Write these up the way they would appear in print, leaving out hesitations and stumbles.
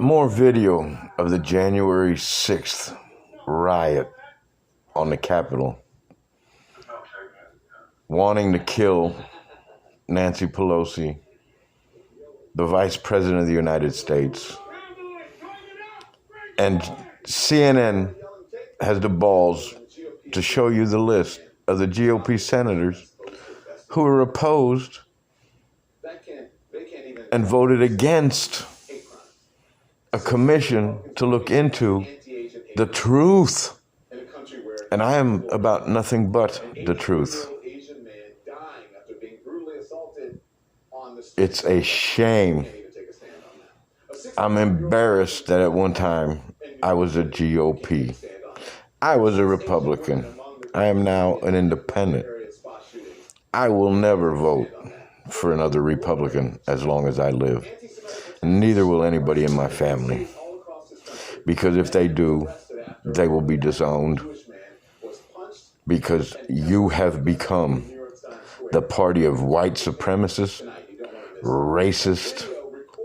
More video of the January 6th riot on the Capitol, wanting to kill Nancy Pelosi, the Vice President of the United States. And CNN has the balls to show you the list of the GOP senators who are opposed and voted against a commission to look into the truth. And I am about nothing but the truth. It's a shame. I'm embarrassed that at one time I was a GOP. I was a Republican. I am now an independent. I will never vote for another Republican as long as I live. Neither will anybody in my family. Because if they do, they will be disowned. Because you have become the party of white supremacists, racist,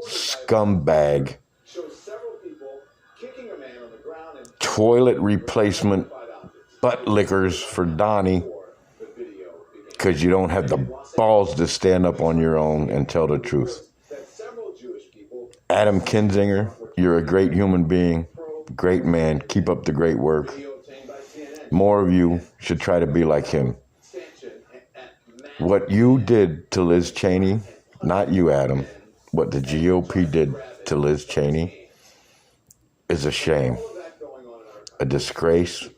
scumbag, toilet replacement, butt lickers for Donnie, because you don't have the balls to stand up on your own and tell the truth. Adam Kinzinger, you're a great human being, great man. Keep up the great work. More of you should try to be like him. What you did to Liz Cheney, not you, Adam, what the GOP did to Liz Cheney is a shame, a disgrace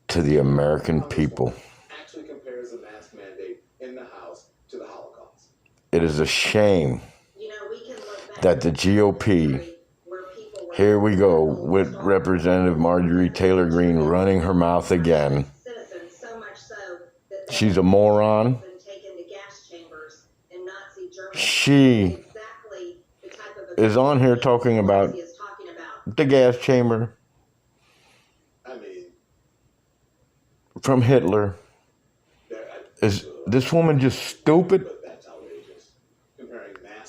to the American people. It is a shame that the GOP, here we go with Representative Marjorie Taylor Greene running her mouth again. She's a moron. She is on here talking about the gas chamber from Hitler. Is this woman just stupid?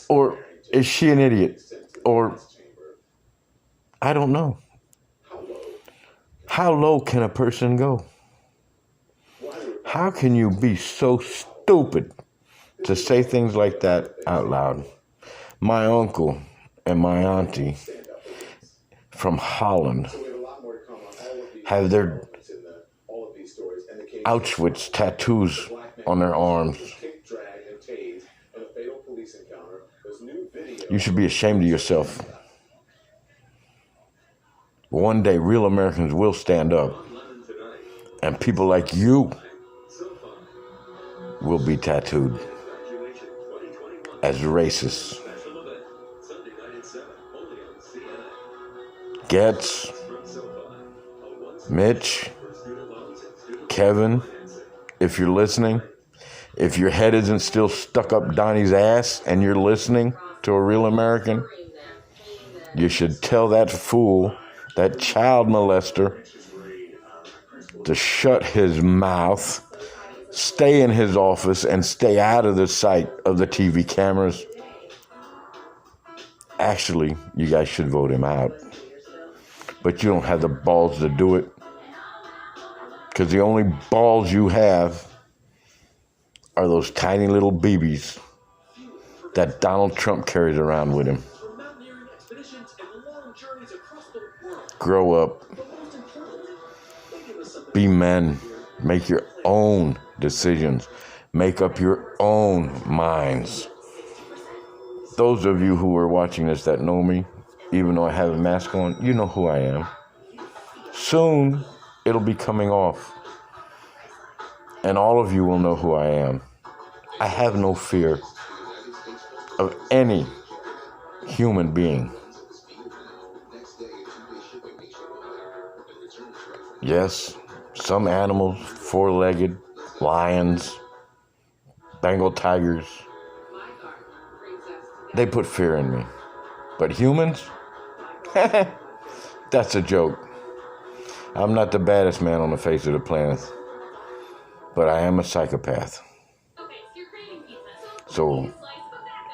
Or is she an idiot? Or I don't know. How low can a person go? How can you be so stupid to say things like that out loud? My uncle and my auntie from Holland have their Auschwitz tattoos on their arms. You should be ashamed of yourself. One day, real Americans will stand up, and people like you will be tattooed as racists. Getz, Mitch, Kevin, if you're listening, if your head isn't still stuck up Donnie's ass and you're listening to a real American, you should tell that fool, that child molester, to shut his mouth, stay in his office, and stay out of the sight of the TV cameras. Actually, you guys should vote him out. But you don't have the balls to do it. Because the only balls you have are those tiny little BBs that Donald Trump carries around with him. Grow up. Be men. Make your own decisions. Make up your own minds. Those of you who are watching this that know me, even though I have a mask on, you know who I am. Soon, it'll be coming off. And all of you will know who I am. I have no fear of any human being. Yes, some animals, four-legged, lions, Bengal tigers, they put fear in me. But humans? That's a joke. I'm not the baddest man on the face of the planet, but I am a psychopath. So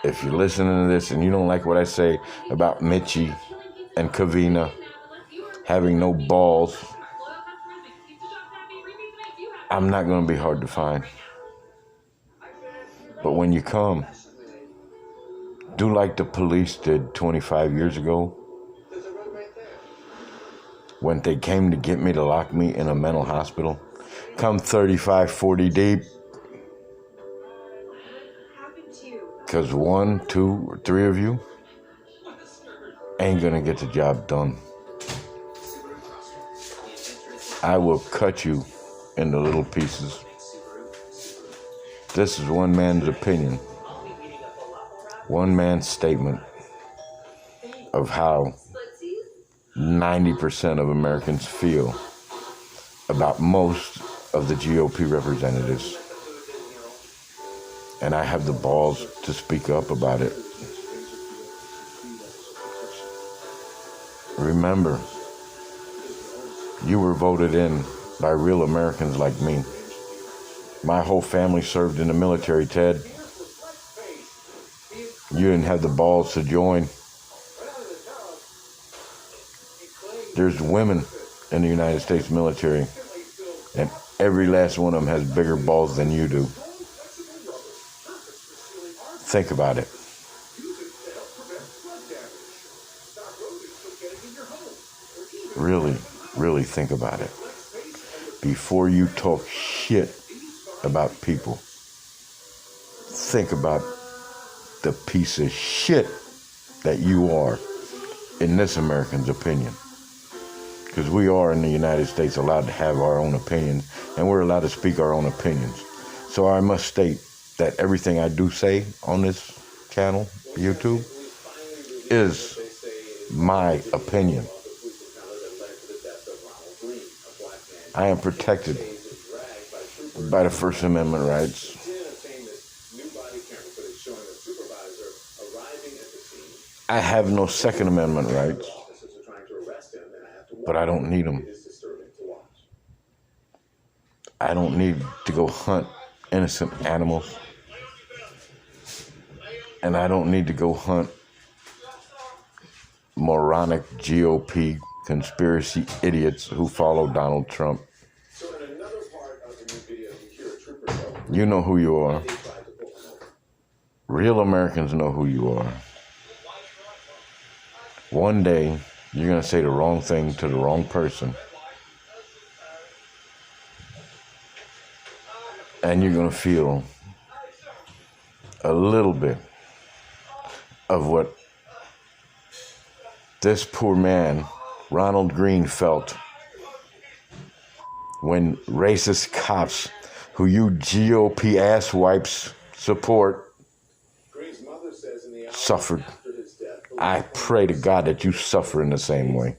if you're listening to this and you don't like what I say about Mitchie and Kavina having no balls, I'm not going to be hard to find. But when you come, do like the police did 25 years ago when they came to get me to lock me in a mental hospital. Come 35, 40 deep. Because 1, 2, or 3 of you ain't going to get the job done. I will cut you into little pieces. This is one man's opinion, one man's statement of how 90% of Americans feel about most of the GOP representatives. And I have the balls to speak up about it. Remember, you were voted in by real Americans like me. My whole family served in the military, Ted. You didn't have the balls to join. There's women in the United States military, and every last one of them has bigger balls than you do. Think about it. Really, really think about it. Before you talk shit about people, think about the piece of shit that you are, in this American's opinion. Because we are in the United States allowed to have our own opinions, and we're allowed to speak our own opinions. So I must state that everything I do say on this channel, YouTube, is my opinion. I am protected by the First Amendment rights. I have no Second Amendment rights, but I don't need them. I don't need to go hunt innocent animals. And I don't need to go hunt moronic GOP conspiracy idiots who follow Donald Trump. You know who you are. Real Americans know who you are. One day, you're going to say the wrong thing to the wrong person. And you're going to feel a little bit of what this poor man, Ronald Greene, felt when racist cops who you GOP asswipes support suffered. I pray to God that you suffer in the same way.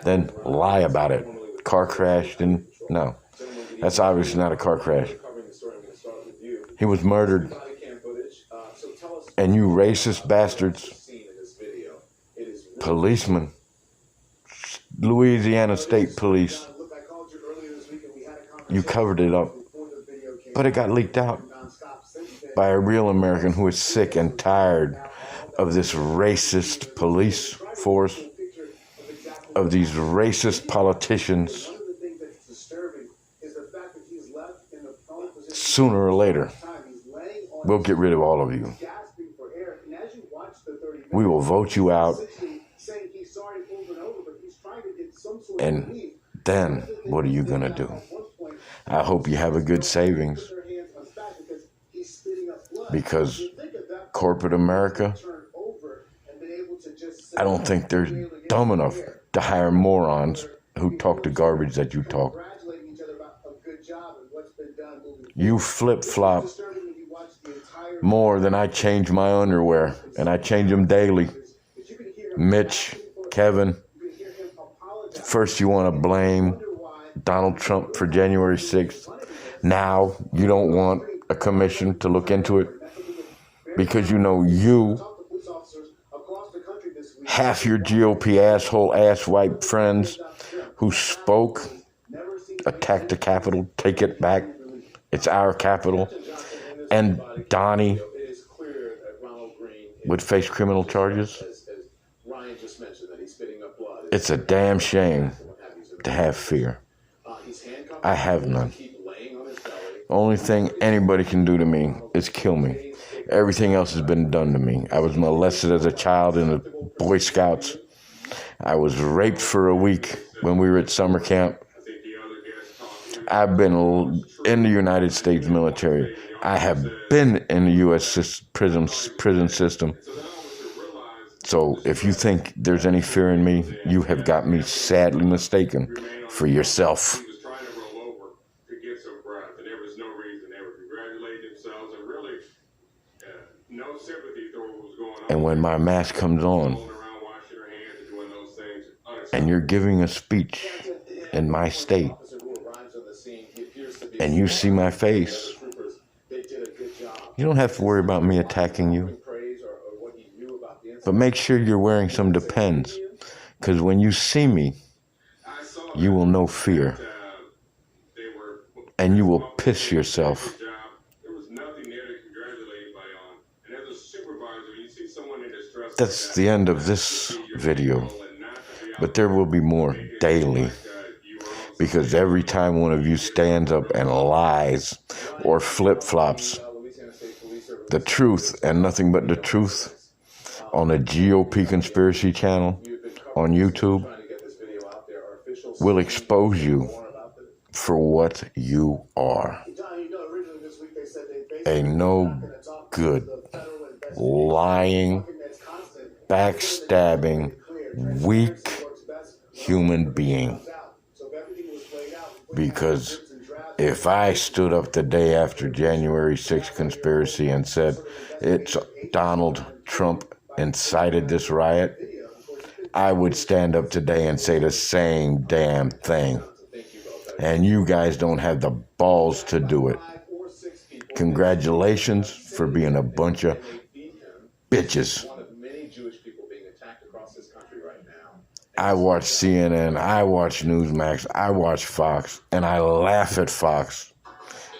Then lie about it. Car crashed and no. That's obviously not a car crash. He was murdered. And you racist bastards, policemen, Louisiana State Police, you covered it up. But it got leaked out by a real American who is sick and tired of this racist police force, of these racist politicians. Sooner or later, we'll get rid of all of you. We will vote you out. And then, what are you going to do? I hope you have a good savings. Because corporate America, I don't think they're dumb enough to hire morons who talk the garbage that you talk. You flip-flop more than I change my underwear, and I change them daily. Mitch, Kevin, first you want to blame Donald Trump for January 6th. Now you don't want a commission to look into it because you know you, half your GOP asshole, asswipe friends who spoke, attacked the Capitol, take it back, It's our capital. And Donnie would face criminal charges. It's a damn shame to have fear. I have none. Only thing anybody can do to me is kill me. Everything else has been done to me. I was molested as a child in the Boy Scouts. I was raped for a week when we were at summer camp. I've been in the United States military. I have been in the U.S. prison system. So if you think there's any fear in me, you have got me sadly mistaken for yourself. And when my mask comes on, and you're giving a speech in my state, and you see my face, you don't have to worry about me attacking you. But make sure you're wearing some Depends, because when you see me, you will know fear. And you will piss yourself. That's the end of this video. But there will be more daily. Because every time one of you stands up and lies or flip-flops the truth and nothing but the truth on the GOP Conspiracy Channel on YouTube, will expose you for what you are. A no good, lying, backstabbing, weak human being. Because if I stood up the day after January 6th conspiracy and said it's Donald Trump incited this riot, I would stand up today and say the same damn thing. And you guys don't have the balls to do it. Congratulations for being a bunch of bitches. I watch CNN, I watch Newsmax, I watch Fox, and I laugh at Fox,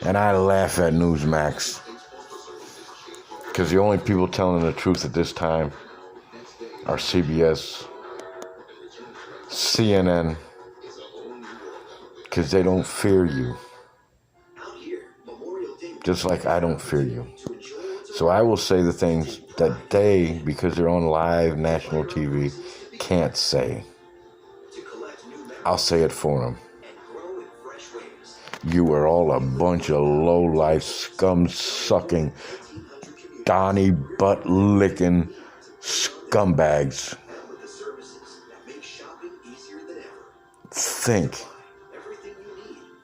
and I laugh at Newsmax. Because the only people telling the truth at this time are CBS, CNN, because they don't fear you. Just like I don't fear you. So I will say the things that they, because they're on live national TV, can't say. I'll say it for them. You are all a bunch of low-life, scum-sucking, Donnie butt-licking scumbags. Think.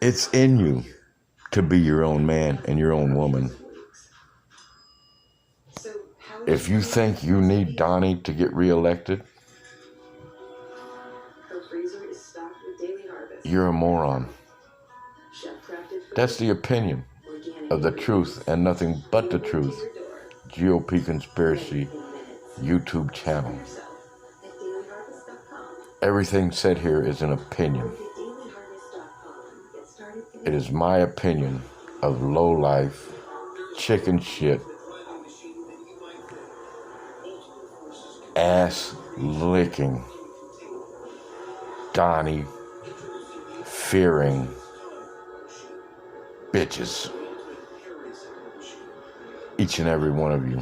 It's in you to be your own man and your own woman. If you think you need Donnie to get reelected, you're a moron. That's the opinion of the truth and nothing but the truth. GOP Conspiracy YouTube channel. Everything said here is an opinion. It is my opinion of low life, chicken shit, ass licking, Donnie fearing bitches. Each and every one of you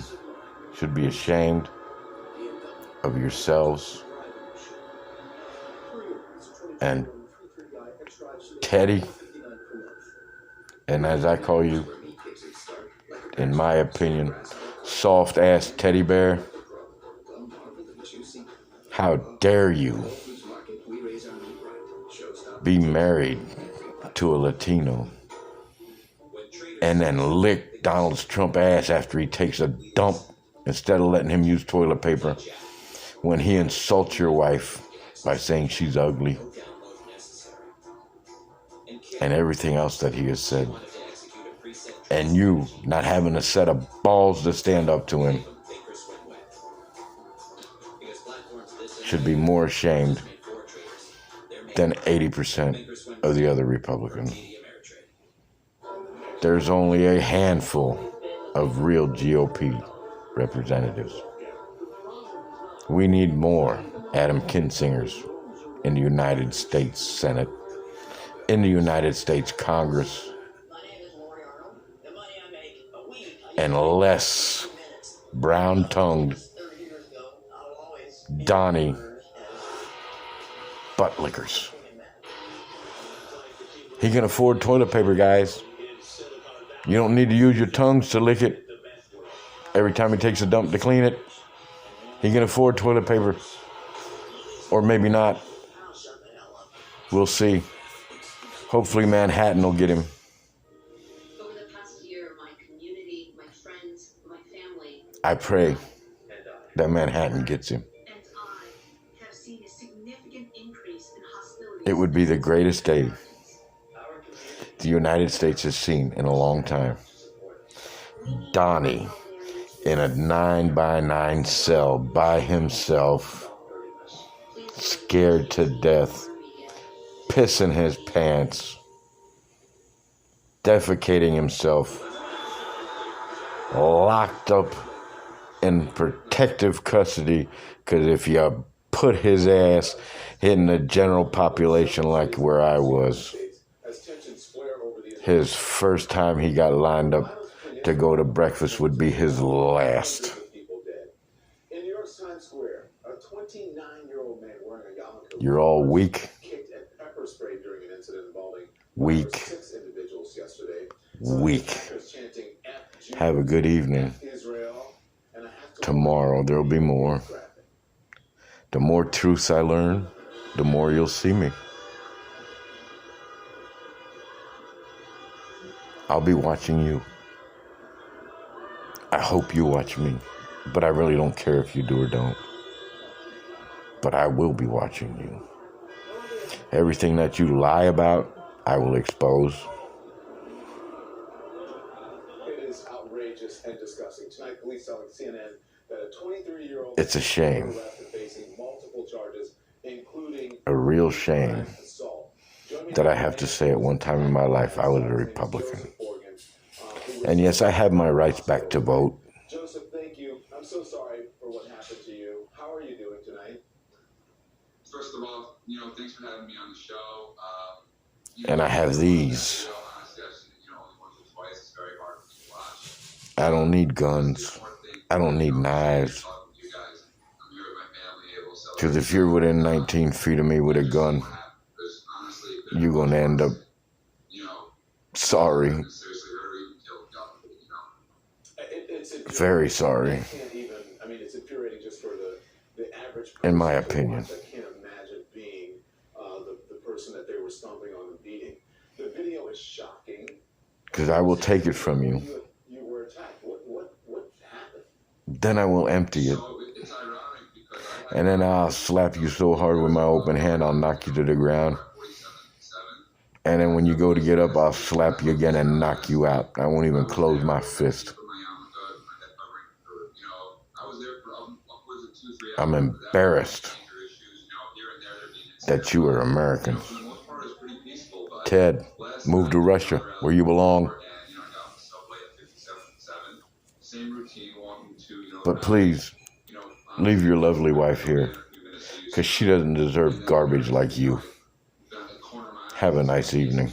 should be ashamed of yourselves. And Teddy, and as I call you, in my opinion, soft ass teddy bear, how dare you be married to a Latino and then lick Donald Trump ass after he takes a dump instead of letting him use toilet paper when he insults your wife by saying she's ugly and everything else that he has said, and you not having a set of balls to stand up to him, should be more ashamed than 80% of the other Republicans. there's only a handful of real GOP representatives. We need more Adam Kinsingers in the United States Senate, in the United States Congress, and less brown-tongued Donnie butt-lickers. He can afford toilet paper, guys. You don't need to use your tongues to lick it every time he takes a dump to clean it. He can afford toilet paper. Or maybe not. We'll see. Hopefully Manhattan will get him. Over the past year, my community, my friends, my family, I pray that Manhattan gets him. and I have seen a significant increase in hostilities. It would be the greatest day the United States has seen in a long time. Donnie in a 9x9 cell by himself, scared to death, pissing his pants, defecating himself, locked up in protective custody, because if you put his ass in the general population like where I was, his first time he got lined up to go to breakfast would be his last. In New York's Times Square, a 29-year-old man wearing a yarmulke You're all weak. kicked and pepper sprayed during an incident involving Weak. 6 individuals yesterday. Weak. Chanting F Have a good evening. Israel, and I have to Tomorrow there'll be more. traffic. The more truths I learn, the more you'll see me. I'll be watching you. I hope you watch me, but I really don't care if you do or don't. But I will be watching you. Everything that you lie about, I will expose. It is outrageous and disgusting. Tonight, police telling CNN that a 23-year-old It's a shame. was arrested facing multiple charges, including A real shame assault. Join me that I now have to say at one time in my life I was a Republican. Joseph Morgan, who was- And yes, I have my rights back to vote. Joseph, thank you. I'm so sorry for what happened to you. How are you doing tonight? First of all, thanks for having me on the show. And I have these. Honestly, I've seen it, only once or twice. It's very hard for me to watch. I don't need guns. I don't need knives. Talking with you guys. I'm here with my family, able to celebrate. Because if you're within 19 feet of me with a gun, Because honestly, you're going to end up sorry. seriously hurt or even killed God, It's Very sorry. I can't even, it's infuriating just for the average person. In my to opinion. watch. I can't imagine being the person that they were stomping on and beating. The video is shocking. Because I will take it from you. You were attacked. What happened? Then I will empty it. So it's ironic because I And then I'll slap you so hard with my open hand, I'll knock you to the ground. 47-7. And then when you go to get up, I'll slap you again and knock you out. I won't even close my fist. Put my yarmulke, my head covering for, I was there for upwards of 2-3 hours. I'm embarrassed Major issues, here and there, there being that you are American. For the most part, it's pretty peaceful, but Ted, last move to night, Russia, where you belong. and, I got on the subway at 57-7. Same routine, walking to, But please, leave your lovely wife here, because she doesn't deserve garbage like you. Have a nice evening.